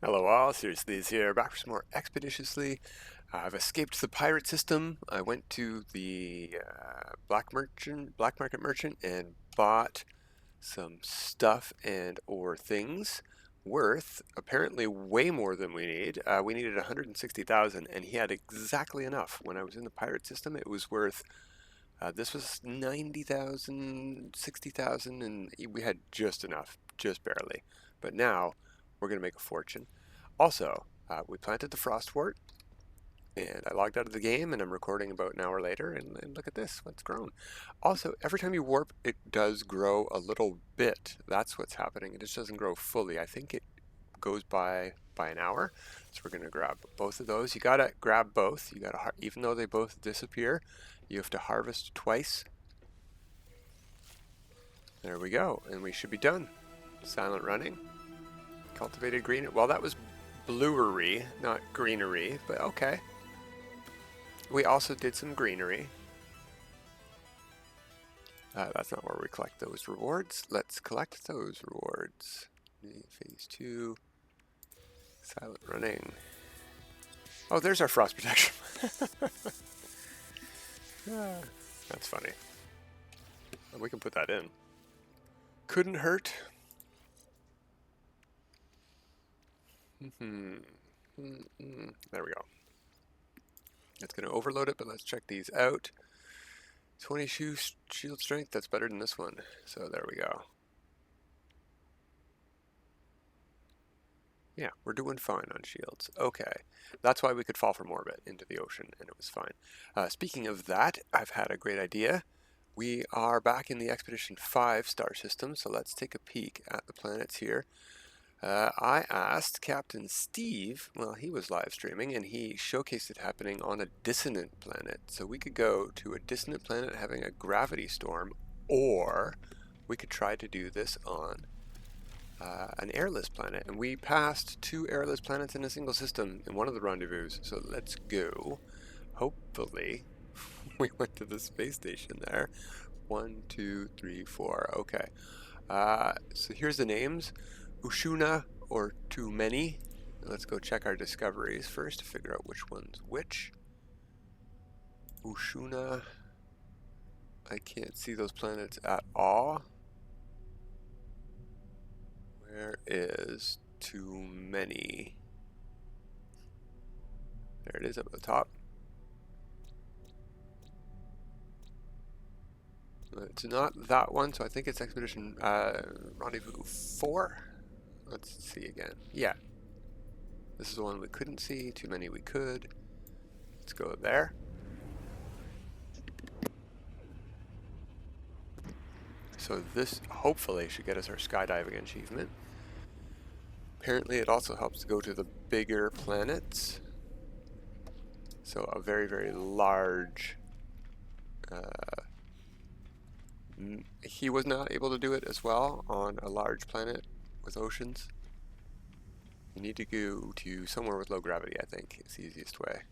Hello all, Seriously here, back for some more Expeditiously. I've escaped the pirate system. I went to the black market merchant and bought some stuff and or things worth apparently way more than we need. We needed 160,000 and he had exactly enough. When I was in the pirate system, it was worth, this was 90,000, 60,000, and we had just enough, just barely. But now we're going to make a fortune. Also, we planted the frostwort, and I logged out of the game, and I'm recording about an hour later, and look at this, what's grown. Also, every time you warp, it does grow a little bit. That's what's happening. It just doesn't grow fully. I think it goes by an hour, so we're going to grab both of those. You got to grab both. You got to, even though they both disappear, you have to harvest twice. There we go, and we should be done. Silent running. Cultivated green. Well, that was bluery, not greenery, but okay. We also did some greenery. That's not where we collect those rewards. Let's collect those rewards. Phase 2. Silent running. Oh, there's our frost protection. That's funny. We can put that in. Couldn't hurt. There we go. It's going to overload it, but let's check these out. 20 shield strength, that's better than this one. So there we go. Yeah, we're doing fine on shields. Okay, that's why we could fall from orbit into the ocean, and it was fine. Speaking of that, I've had a great idea. We are back in the Expedition 5 star system, so let's take a peek at the planets here. I asked Captain Steve, well, he was live streaming, and he showcased it happening on a dissonant planet. So we could go to a dissonant planet having a gravity storm, or we could try to do this on an airless planet. And we passed 2 airless planets in a single system in one of the rendezvous. So let's go. Hopefully, we went to the space station there. 1, 2, 3, 4. Okay. So here's the names. Ushuna or Too Many. Let's go check our discoveries first to figure out which one's which. Ushuna. I can't see those planets at all. Where is Too Many? There it is up at the top. It's not that one, so I think it's Expedition Rendezvous 4. Let's see again. Yeah. This is the one we couldn't see. Too Many we could. Let's go there. So this hopefully should get us our skydiving achievement. Apparently it also helps to go to the bigger planets. So a very, very large... he was not able to do it as well on a large planet with oceans. You need to go to somewhere with low gravity, I think. It's the easiest way.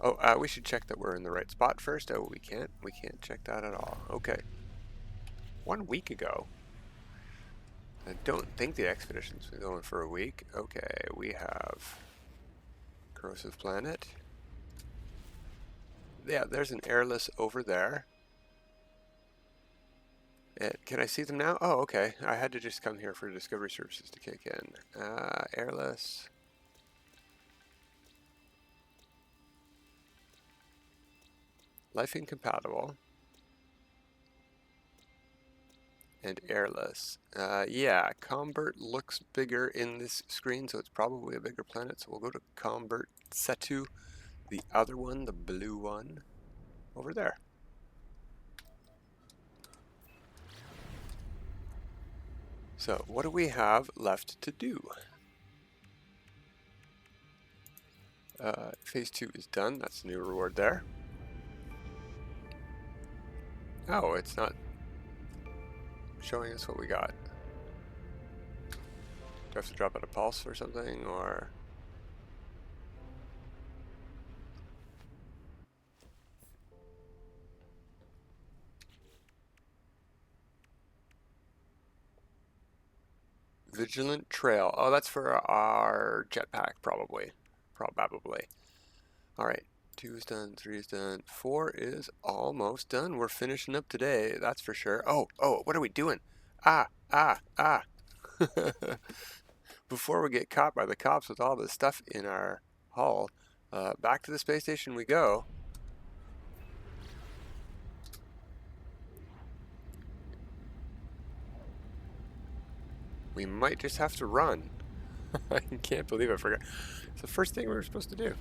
Oh, we should check that we're in the right spot first. Oh, we can't. We can't check that at all. Okay. 1 week ago. I don't think the expedition's been going for a week. Okay, we have corrosive planet. Yeah, there's an airless over there. Can I see them now? Oh, okay. I had to just come here for discovery services to kick in. Airless. Life incompatible. And airless. Yeah, Combert looks bigger in this screen, so it's probably a bigger planet. So we'll go to Combert Setu, the other one, the blue one, over there. So what do we have left to do? Phase 2 is done. That's a new reward there. Oh, it's not showing us what we got. Do I have to drop out a pulse or something, or... Vigilant Trail. Oh, that's for our jetpack, probably. Probably. Alright, 2 is done, 3 is done, 4 is almost done. We're finishing up today, that's for sure. Oh, what are we doing? Ah. Before we get caught by the cops with all this stuff in our hull, back to the space station we go. We might just have to run. I can't believe I forgot. It's the first thing we were supposed to do.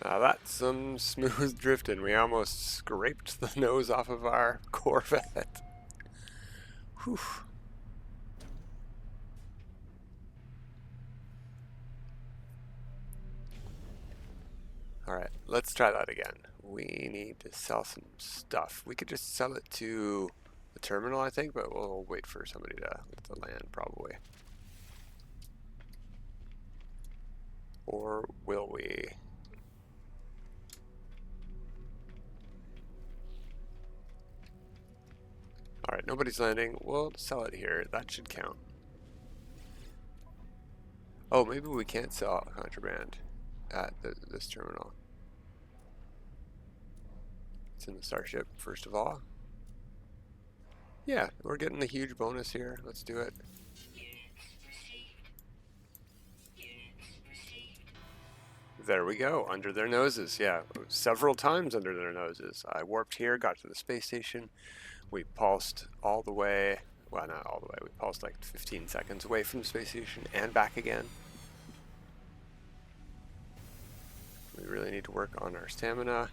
Now that's some smooth drifting. We almost scraped the nose off of our Corvette. Whew. Alright, let's try that again. We need to sell some stuff. We could just sell it to the terminal, I think, but we'll wait for somebody to land, probably. Or will we? Alright, nobody's landing. We'll sell it here. That should count. Oh, maybe we can't sell contraband at this terminal. It's in the Starship, first of all. Yeah, we're getting the huge bonus here. Let's do it. There we go, under their noses. Yeah, several times under their noses. I warped here, got to the space station. We pulsed all the way, well, not all the way, we pulsed like 15 seconds away from the space station and back again. We really need to work on our stamina.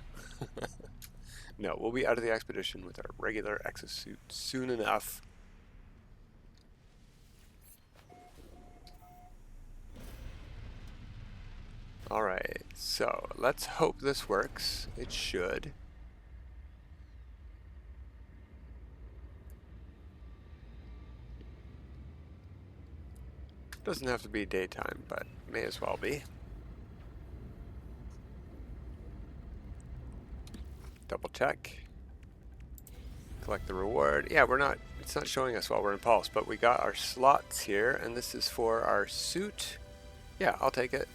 No, we'll be out of the expedition with our regular exosuit soon enough. Alright, so let's hope this works. It should. Doesn't have to be daytime, but may as well be. Double check. Collect the reward. Yeah, it's not showing us while we're in pulse, but we got our slots here, and this is for our suit. Yeah, I'll take it.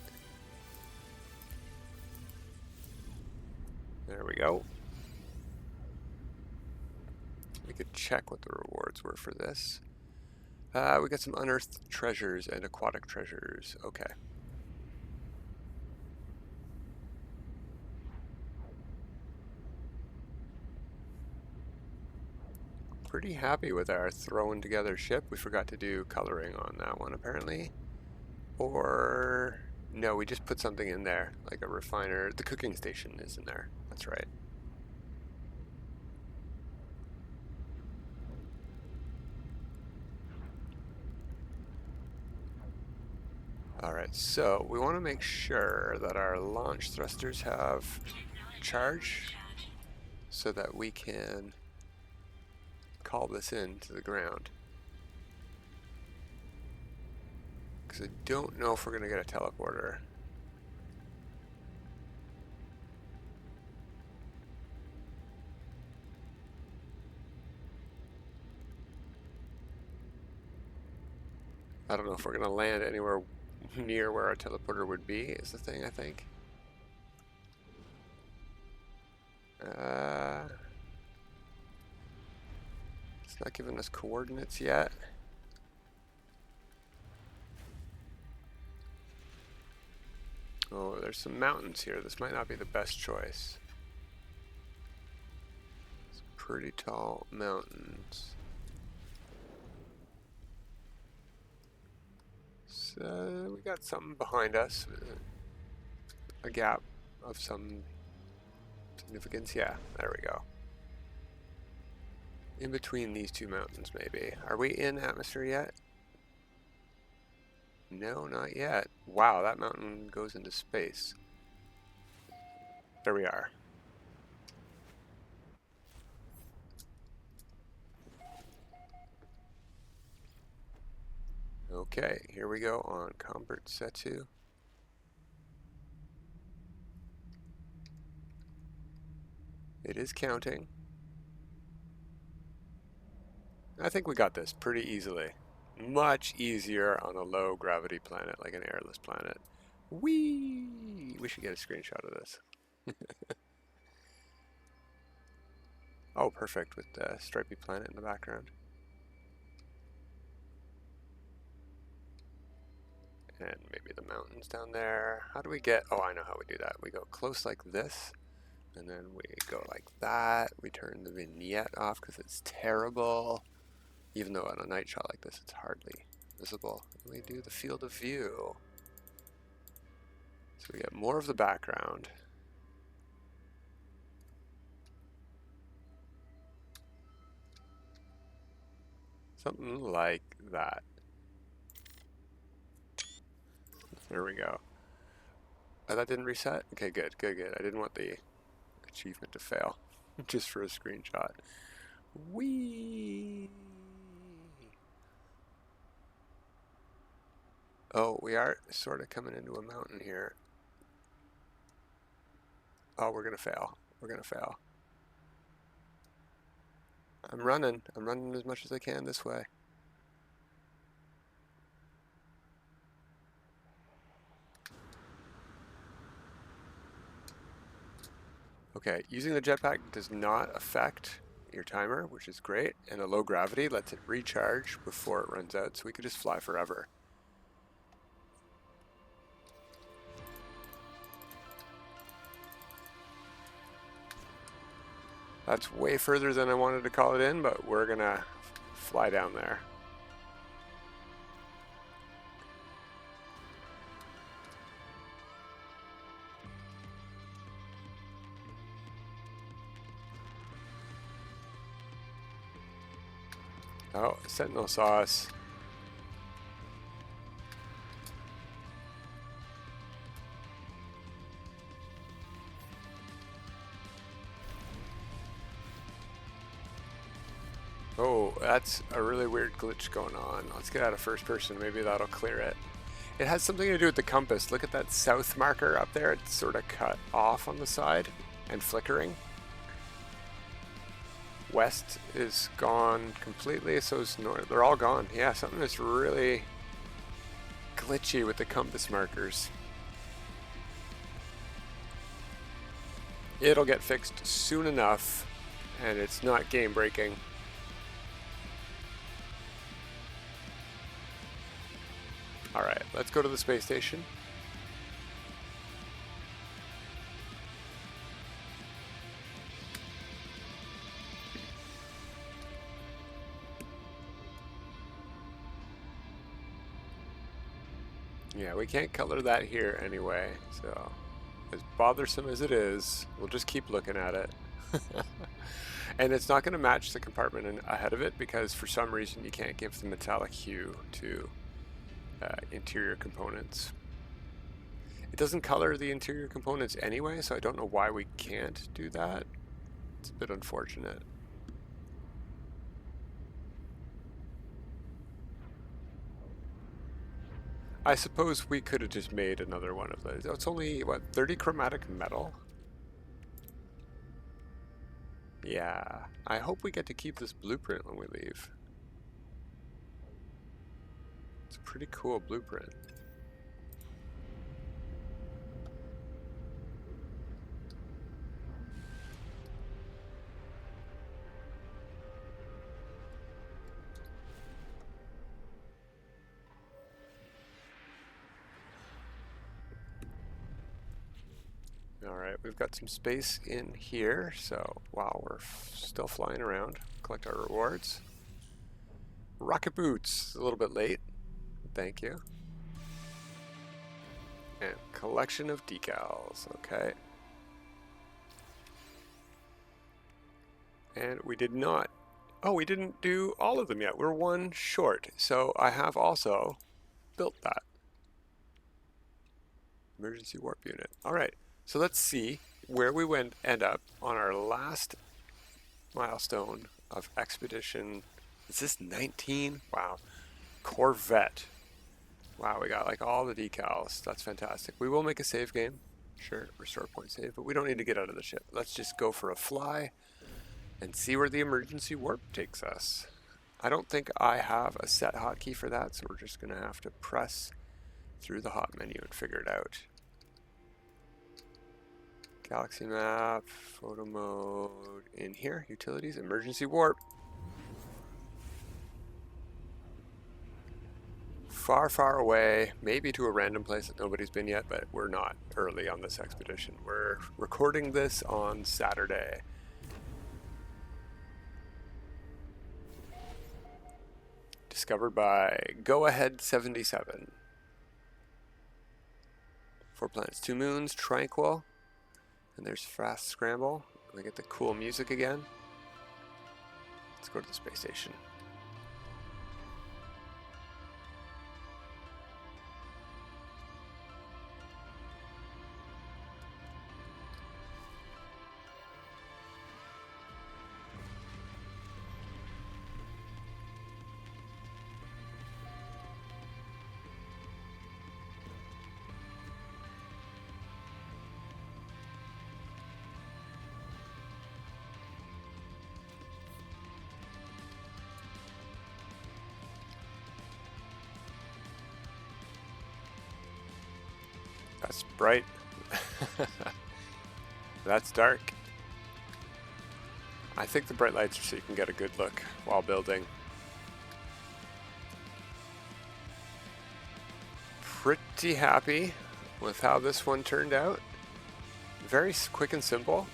There we go. We could check what the rewards were for this. We got some unearthed treasures and aquatic treasures. Okay. Pretty happy with our thrown together ship. We forgot to do coloring on that one apparently. Or no, we just put something in there, like a refiner. The cooking station is in there. That's right. Alright, so we want to make sure that our launch thrusters have charge so that we can call this in to the ground. Because I don't know if we're going to get a teleporter. I don't know if we're going to land anywhere near where our teleporter would be, is the thing, I think. It's not giving us coordinates yet. Oh, there's some mountains here. This might not be the best choice. Some pretty tall mountains. So we got something behind us. A gap of some significance. Yeah, there we go. In between these two mountains, maybe. Are we in atmosphere yet? No, not yet. Wow, that mountain goes into space. There we are. Okay, here we go on Combert Setu. It is counting. I think we got this pretty easily. Much easier on a low gravity planet like an airless planet. Whee! We should get a screenshot of this. Oh, perfect, with the stripy planet in the background. And maybe the mountains down there. How do we get, oh, I know how we do that. We go close like this, and then we go like that. We turn the vignette off because it's terrible. Even though on a night shot like this, it's hardly visible. And we do the field of view. So we get more of the background. Something like that. There we go. Oh, that didn't reset? Okay, good, good, good. I didn't want the achievement to fail. Just for a screenshot. Whee! Oh, we are sort of coming into a mountain here. Oh, we're gonna fail. We're gonna fail. I'm running as much as I can this way. Okay, using the jetpack does not affect your timer, which is great, and a low gravity lets it recharge before it runs out, so we could just fly forever. That's way further than I wanted to call it in, but we're gonna fly down there. Oh, Sentinel saw us. Oh, that's a really weird glitch going on. Let's get out of first person. Maybe that'll clear it. It has something to do with the compass. Look at that south marker up there. It's sort of cut off on the side and flickering. West is gone completely, so is north. They're all gone. Yeah, something is really glitchy with the compass markers. It'll get fixed soon enough, and it's not game breaking. Alright, let's go to the space station. Yeah, we can't color that here anyway, so as bothersome as it is, we'll just keep looking at it. And it's not going to match the compartment ahead of it because for some reason you can't give the metallic hue to interior components. It doesn't color the interior components anyway, so I don't know why we can't do that. It's a bit unfortunate. I suppose we could have just made another one of those. It's only, what, 30 chromatic metal? Yeah, I hope we get to keep this blueprint when we leave. It's a pretty cool blueprint. Alright, we've got some space in here, so while we're still flying around, collect our rewards. Rocket boots, a little bit late. Thank you. And collection of decals, okay. And we did not, oh, we didn't do all of them yet. We're one short, so I have also built that. Emergency warp unit. Alright, so let's see where we end up on our last milestone of expedition. Is this 19? Wow. Corvette. Wow, we got like all the decals. That's fantastic. We will make a save game. Sure, restore point save, but we don't need to get out of the ship. Let's just go for a fly and see where the emergency warp takes us. I don't think I have a set hotkey for that, so we're just going to have to press through the hot menu and figure it out. Galaxy map, photo mode, in here, utilities, emergency warp. Far, far away, maybe to a random place that nobody's been yet, but we're not early on this expedition. We're recording this on Saturday. Discovered by Go Ahead 77. 4 planets, 2 moons, Tranquil, and there's Fast Scramble. We get the cool music again. Let's go to the space station. That's bright. That's dark. I think the bright lights are so you can get a good look while building. Pretty happy with how this one turned out. Very quick and simple.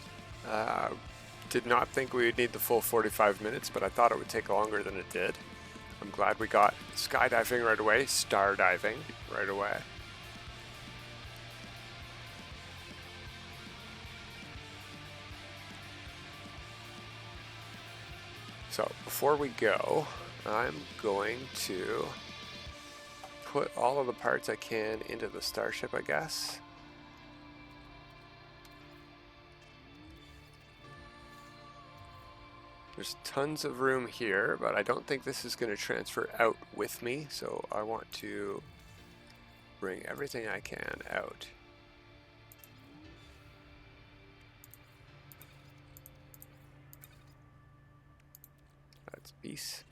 Did not think we would need the full 45 minutes, but I thought it would take longer than it did. I'm glad we got skydiving right away, stardiving right away. So before we go, I'm going to put all of the parts I can into the starship, I guess. There's tons of room here, but I don't think this is going to transfer out with me, so I want to bring everything I can out. That's peace.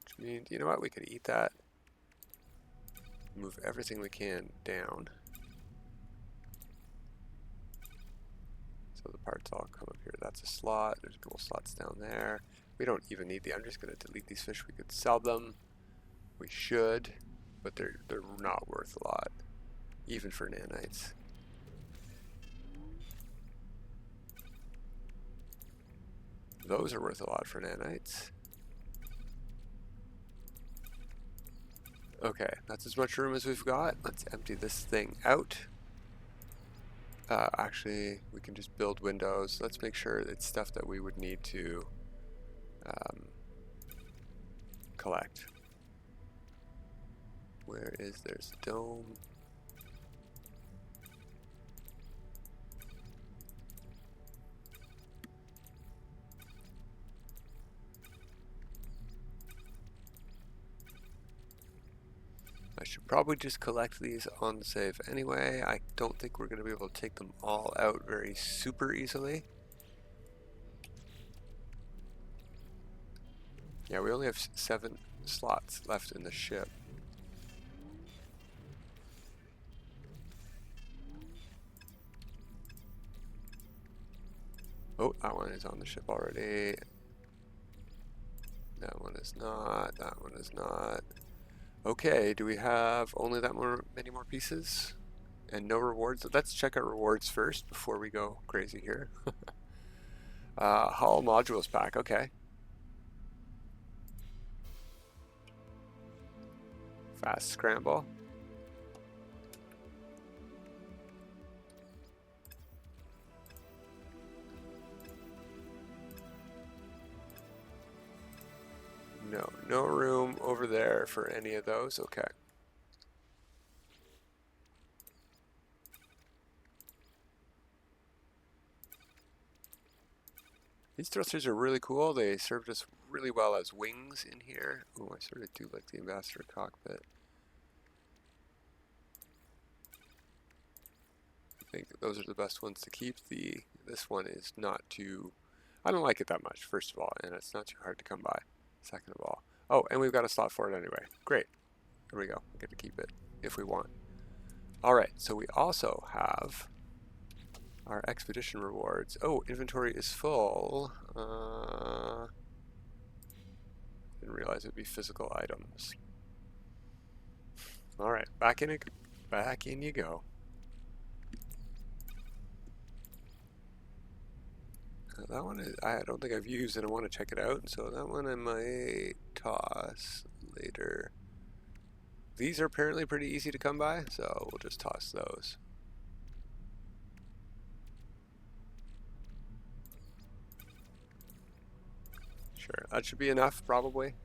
Which means, you know what, we could eat that. Move everything we can down. So the parts all come up here. That's a slot. There's dual slots down there. We don't even need the, I'm just going to delete these fish. We could sell them. We should, but they're not worth a lot, even for nanites. Those are worth a lot for nanites. Okay, that's as much room as we've got. Let's empty this thing out. Actually, we can just build windows. Let's make sure it's stuff that we would need to collect. Where is there's a dome? I should probably just collect these on the save anyway. I don't think we're going to be able to take them all out very super easily. Yeah, we only have 7 slots left in the ship. Oh, that one is on the ship already. That one is not. That one is not. Okay, do we have only that many more pieces? And no rewards? Let's check our rewards first before we go crazy here. Hull modules pack, okay. Fast Scramble. No room over there for any of those, okay. These thrusters are really cool. They served us really well as wings in here. Oh, I sort of do like the ambassador cockpit. think those are the best ones to keep. This one is not too, I don't like it that much, first of all, and it's not too hard to come by, second of all. Oh, and we've got a slot for it anyway. Great. There we go. We get to keep it if we want. All right, so we also have our expedition rewards. Oh, inventory is full. Didn't realize it would be physical items. All right, back in you go. That one I don't think I've used and I want to check it out, so that one I might toss later. These are apparently pretty easy to come by, so we'll just toss those. Sure, that should be enough, probably.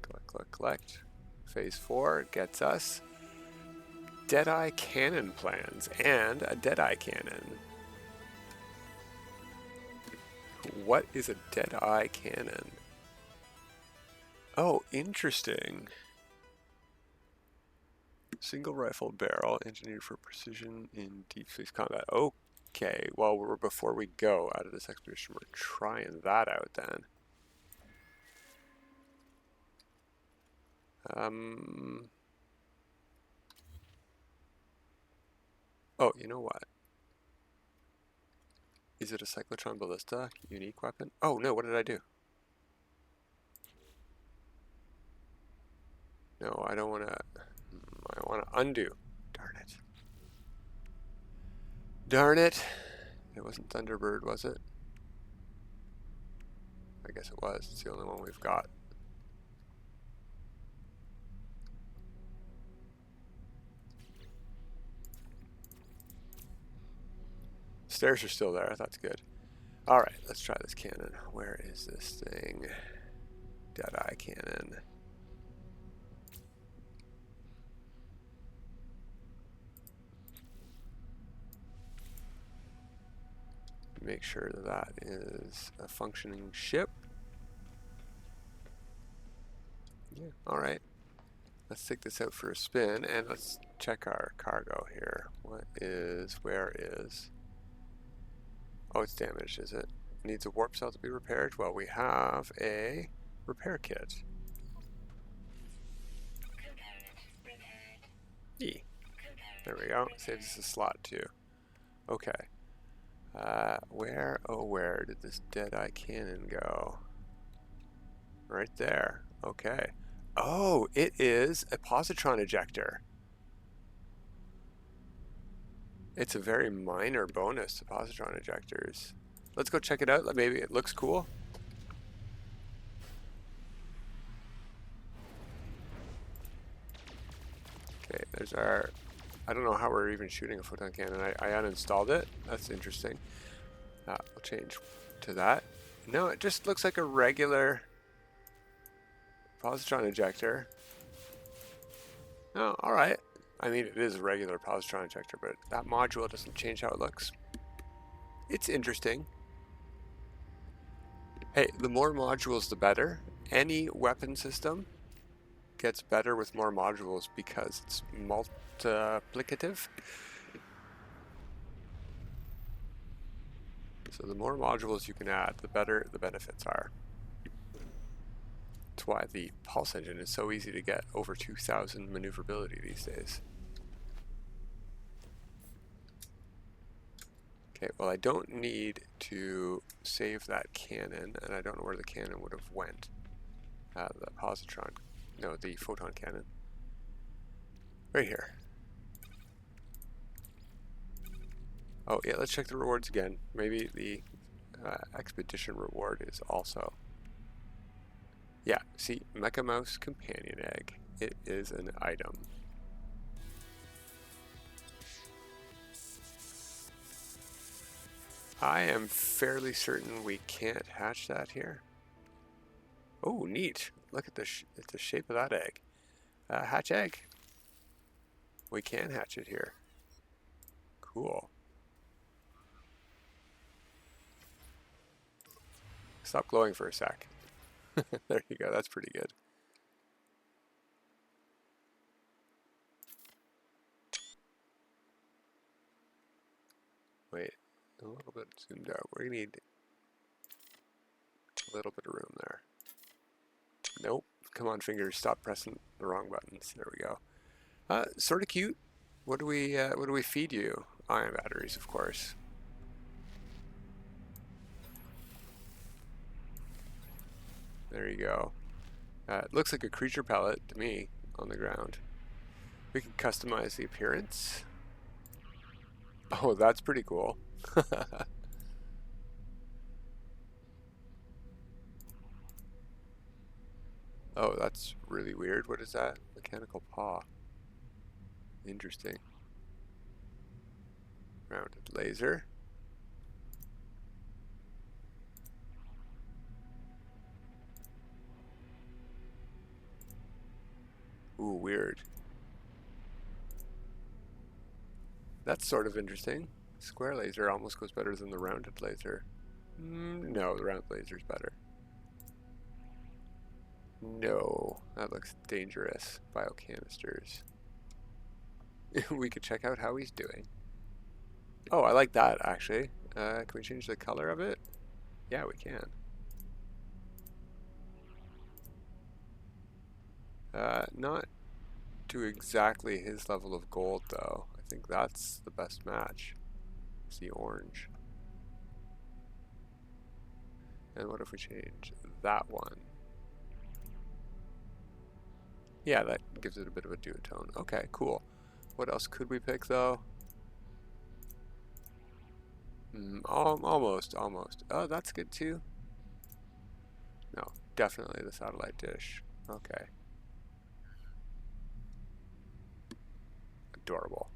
Collect, collect, collect. Phase 4 gets us Deadeye Cannon plans and a Deadeye Cannon. What is a Deadeye Cannon? Oh, interesting. Single rifle barrel engineered for precision in deep space combat. Okay, well, before we go out of this expedition, we're trying that out then. Oh, you know what? Is it a cyclotron ballista? Unique weapon? Oh no, what did I do? No, I don't want to. I want to undo. Darn it. Darn it. It wasn't Thunderbird, was it? I guess it was. It's the only one we've got. Stairs are still there. That's good. Alright, let's try this cannon. Where is this thing? Deadeye Cannon. Make sure that that is a functioning ship. Yeah, alright. Let's take this out for a spin and let's check our cargo here. Where is? Oh, it's damaged, is it? Needs a warp cell to be repaired? Well, we have a repair kit. E. There we go. Saves us a slot too. Okay. Where did this Deadeye Cannon go? Right there. Okay. Oh, it is a positron ejector. It's a very minor bonus to positron ejectors. Let's go check it out. Maybe it looks cool. Okay, there's our... I don't know how we're even shooting a photon cannon. I uninstalled it. That's interesting. We'll change to that. No, it just looks like a regular positron ejector. Oh, alright. I mean, it is a regular positron ejector, but that module doesn't change how it looks. It's interesting. Hey, the more modules, the better. Any weapon system gets better with more modules because it's multiplicative. So the more modules you can add, the better the benefits are. That's why the pulse engine is so easy to get, over 2,000 maneuverability these days. Okay, well I don't need to save that cannon, and I don't know where the cannon would have went. The positron, no, the photon cannon. Right here. Oh yeah, let's check the rewards again. Maybe the expedition reward is also... Yeah, see, Mecha-Mouse Companion Egg. It is an item. I am fairly certain we can't hatch that here. Oh, neat. Look at the shape of that egg. Hatch egg. We can hatch it here. Cool. Stop glowing for a sec. There you go, that's pretty good. There Wait, a little bit zoomed out. We need a little bit of room there. Nope. Come on, fingers. Stop pressing the wrong buttons. There we go. Sort of cute. What do we feed you? Ion batteries, of course. There you go. It looks like a creature pellet to me on the ground. We can customize the appearance. Oh, that's pretty cool. Oh, that's really weird. What is that? Mechanical paw. Interesting. Rounded laser. Ooh, weird. That's sort of interesting. Square laser almost goes better than the rounded laser. No, the rounded laser is better. No, that looks dangerous. Biocanisters. We could check out how he's doing. Oh, I like that actually. Can we change the color of it? Yeah, we can. Not to exactly his level of gold though. I think that's the best match. It's the orange. And what if we change that one? Yeah, that gives it a bit of a duotone. Okay, cool. What else could we pick though? Almost. Oh, that's good too. No, definitely the satellite dish. Okay. Adorable.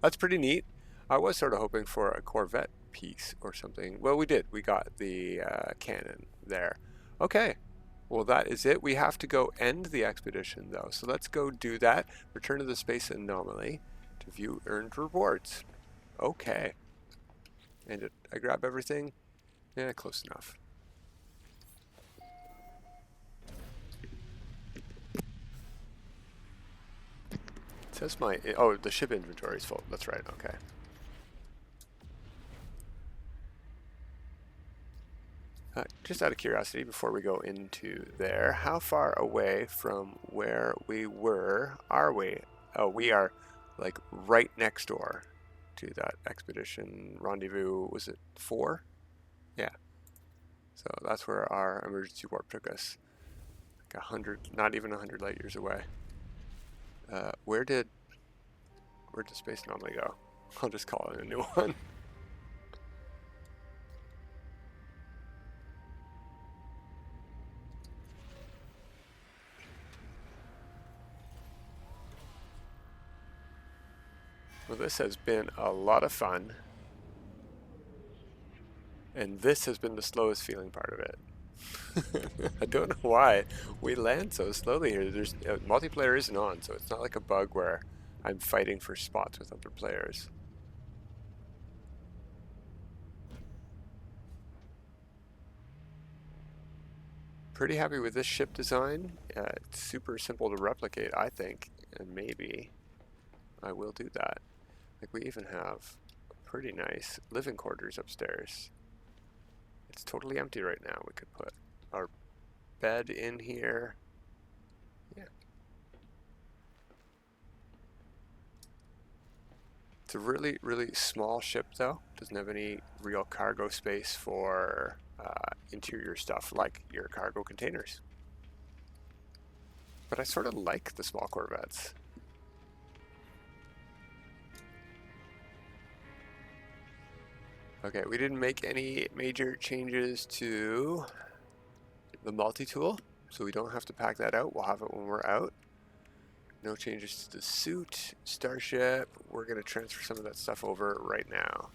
That's pretty neat. I was sort of hoping for a Corvette piece or something. Well, we did. We got the cannon there. Okay. Well, that is it. We have to go end the expedition, though. So let's go do that. Return to the space anomaly to view earned rewards. Okay. And I grab everything? Yeah, close enough. It says my... Oh, the ship inventory is full. That's right. Okay. Just out of curiosity, before we go into there, how far away from where we were are we? Oh, we are like right next door to that expedition rendezvous. Was it 4? Yeah. So that's where our emergency warp took us. Like 100, not even 100 light years away. Where did Space Anomaly go? I'll just call it a new one. Well, this has been a lot of fun. And this has been the slowest feeling part of it. I don't know why we land so slowly here. There's multiplayer isn't on, so it's not like a bug where I'm fighting for spots with other players. Pretty happy with this ship design. It's super simple to replicate, I think, and maybe I will do that. Like we even have pretty nice living quarters upstairs. It's totally empty right now. We could put our bed in here. Yeah. It's a really, really small ship though. Doesn't have any real cargo space for interior stuff like your cargo containers. But I sort of like the small Corvettes. Okay, we didn't make any major changes to the multi-tool, so we don't have to pack that out. We'll have it when we're out. No changes to the suit, starship. We're going to transfer some of that stuff over right now.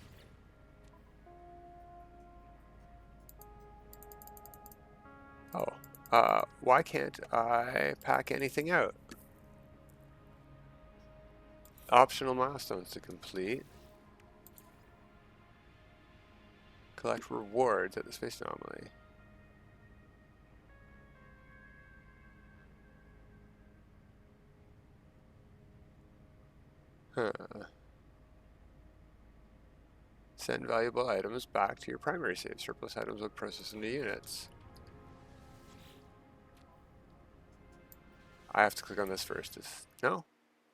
Oh, why can't I pack anything out? Optional milestones to complete. Collect rewards at the space anomaly. Huh. Send valuable items back to your primary save. Surplus items will process into units. I have to click on this first. No,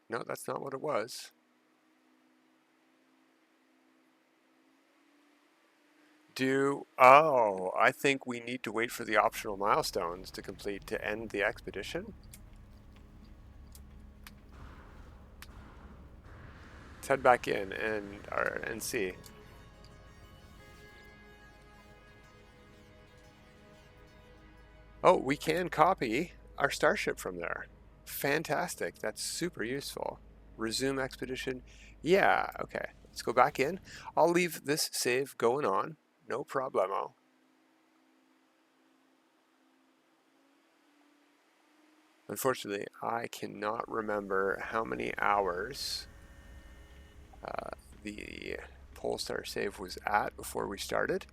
that's not what it was. Oh, I think we need to wait for the optional milestones to complete to end the expedition. Let's head back in and see. Oh, we can copy our starship from there. Fantastic. That's super useful. Resume expedition. Yeah, okay. Let's go back in. I'll leave this save going on. No problemo. Unfortunately, I cannot remember how many hours the Polestar save was at before we started.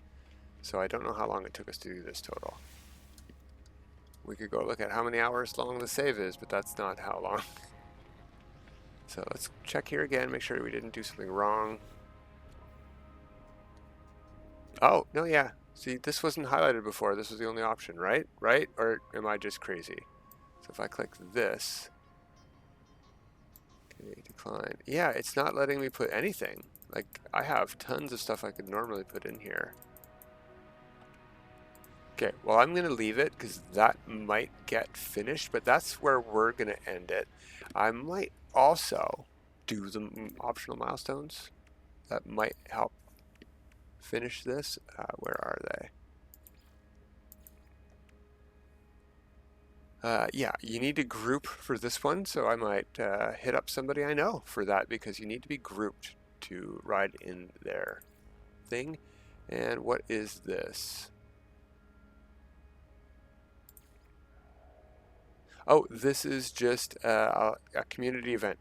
So I don't know how long it took us to do this total. We could go look at how many hours long the save is, but that's not how long. So let's check here again, make sure we didn't do something wrong. Oh, no, yeah. See, this wasn't highlighted before. This was the only option, right? Right? Or am I just crazy? So if I click this, okay, decline. Yeah, it's not letting me put anything. Like, I have tons of stuff I could normally put in here. Okay, well, I'm going to leave it because that might get finished, but that's where we're going to end it. I might also do the optional milestones. That might help finish this. Where are they? Yeah, you need to group for this one, so I might hit up somebody I know for that because you need to be grouped to ride in their thing. And what is this? Oh, this is just a community event.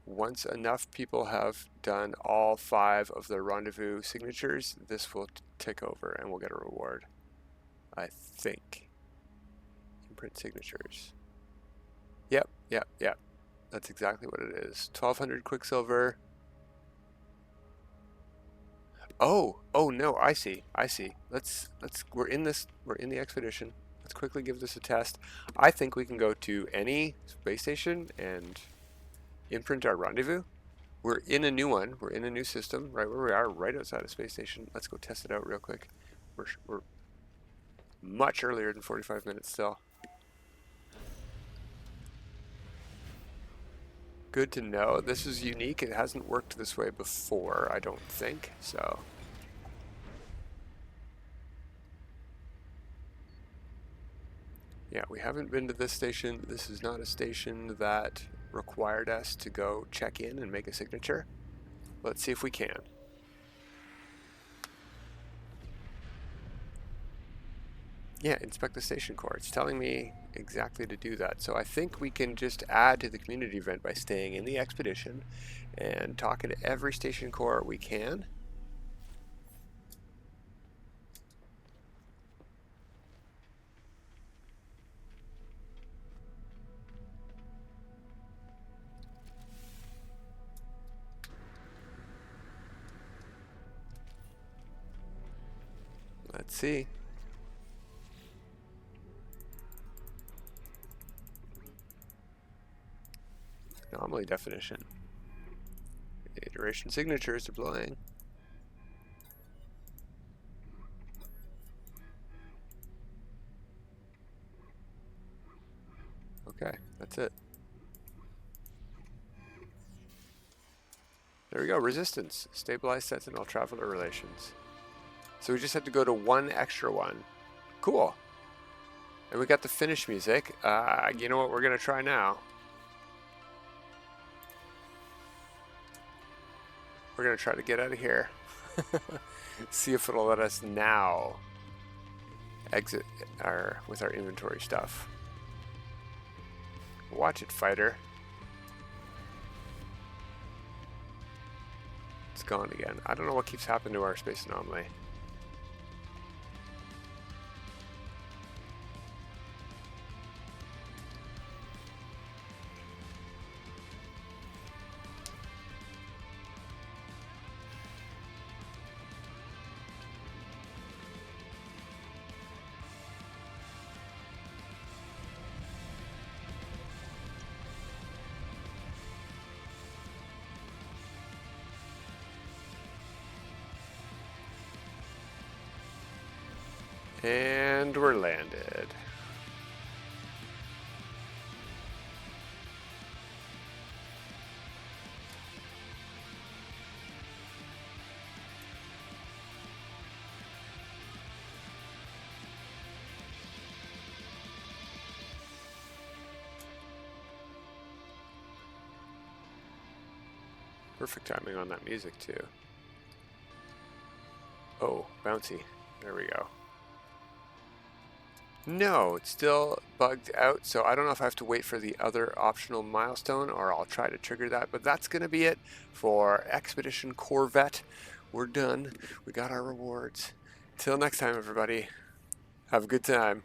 Once enough people have done all 5 of the rendezvous signatures, this will tick over and we'll get a reward. I think. Imprint signatures. Yep. That's exactly what it is. 1200 Quicksilver. Oh no, I see. We're in the expedition. Let's quickly give this a test. I think we can go to any space station and imprint our rendezvous. We're in a new one. We're in a new system, right where we are, right outside of space station. Let's go test it out real quick. We're much earlier than 45 minutes still. Good to know. This is unique. It hasn't worked this way before, I don't think. So. Yeah, we haven't been to this station. This is not a station that required us to go check in and make a signature. Let's see if we can. Yeah, inspect the station core. It's telling me exactly to do that. So I think we can just add to the community event by staying in the expedition and talking to every station core we can. Let's see. Anomaly definition. Iteration signatures deploying. Okay, that's it. There we go, resistance. Stabilize Sentinel Traveler relations. So we just have to go to one extra one. Cool. And we got the finish music. You know what we're going to try now? We're going to try to get out of here. See if it'll let us now exit with our inventory stuff. Watch it, fighter. It's gone again. I don't know what keeps happening to our space anomaly. And we're landed. Perfect timing on that music too. Oh, bouncy. There we go. No, it's still bugged out, so I don't know if I have to wait for the other optional milestone or I'll try to trigger that, but that's going to be it for Expedition Corvette. We're done. We got our rewards. Till next time, everybody. Have a good time.